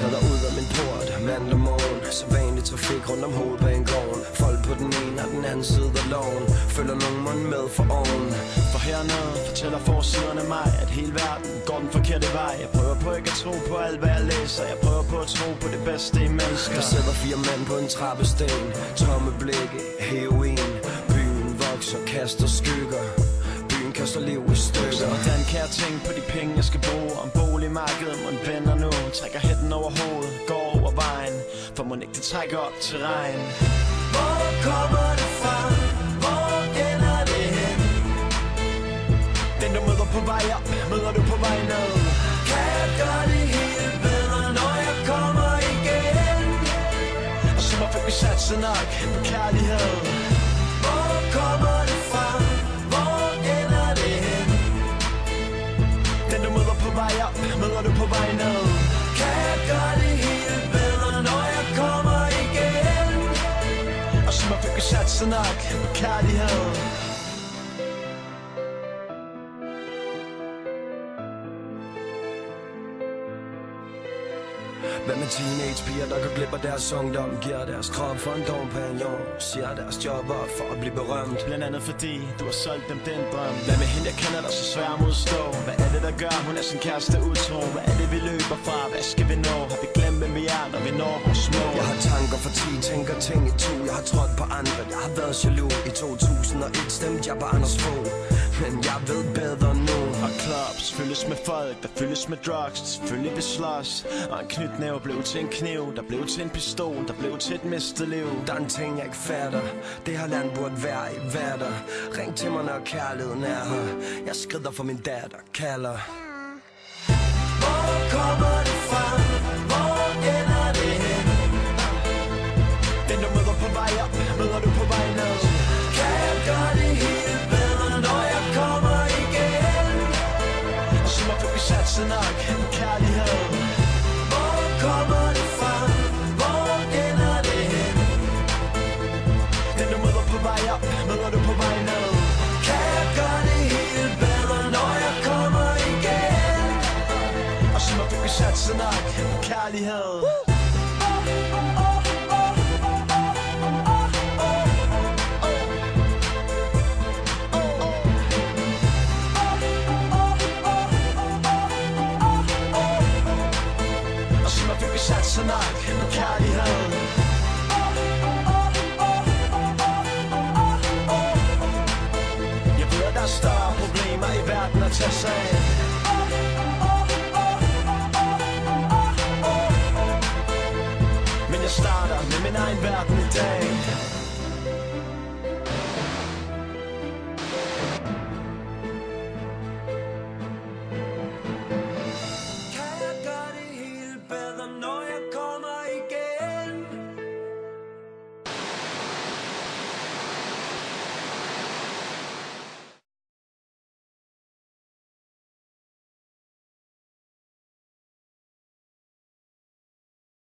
Træder ud af min port, mandag morgen. Så vanlig trafik rundt om hovedbanegården. Folk på den ene og den anden side af loven. Følger nogen mund med for oven. For hernede fortæller forsiderne mig, at hele verden går den forkerte vej. Jeg prøver på ikke at tro på alt hvad jeg læser. Jeg prøver på at tro på det bedste i mennesker. Der sidder 4 mænd på en trappesten. Tomme blikke, heroin. Byen vokser, kaster skygger. Byen kaster liv i stykker. Hvordan kan jeg tænke på de penge jeg skal bruge? Om boligmarkedet må vender nu. Trækker hætten over hovedet, går over vejen. For må ikke det trækker op til regn. Hvor kommer det fra? Hvor ender det hen? Den du møder på vej op, møder du på vej ned. Kan jeg gøre det helt bedre, når jeg kommer igen? Og så må vi satse nok på kærlighed. Hvor kommer det fra? Hvor ender det hen? Den du møder på vej op, møder du på vej ned. Kan jeg gøre det helt bedre, når jeg kommer igen? Og så må vi satse nok på kærlighed. Hvad med teenagepiger, der går glip af deres ungdom? Giver deres krop for en dompagnon. Siger deres job op for at blive berømt. Blandt andet fordi du har solgt dem den drøm. Hvad med hende, jeg kender dig så svær at modstå? Hvad er det, der gør, hun er sin kæreste utro? Hvad er det, vi løber fra? Hvad skal vi nå? Har vi glemt, hvem vi er, når vi når vores mål? Jeg har tanker for 10, tænker ting i 2. Jeg har trådt på andre, jeg har været jaloux. I 2001 stemte jeg på Anders Fogh. Men jeg ved bedre nu. Og clubs fyldes med folk, der fyldes med drugs. Selvfølgelig vi slås. Og en knytnæve blev til en kniv. Der blev til en pistol, der blev til et mistet liv. Der er en ting jeg ikke fatter. Det her land burde være i hverdag. Ring til mig når kærligheden er her. Jeg skrider for min datter, kalder. Hvor kommer det fra? Hvor ender det hen? Den du møder på vej op, møder du på vej ned. Kan jeg gøre det helt bedre, når jeg kommer igen? Og så må vi satse nok på kærlighed. Hvor kommer det fra? Hvor ender det hen? Den du møder på vej op, møder du på vej ned. Kan jeg gøre det helt bedre, når jeg kommer igen? Og så må vi satse nok på kærlighed. Og så må vi satse nok på kærlighed. Jeg ved, at der er større problemer i verden at tage sig af. Men jeg starter med min egen verden i dag.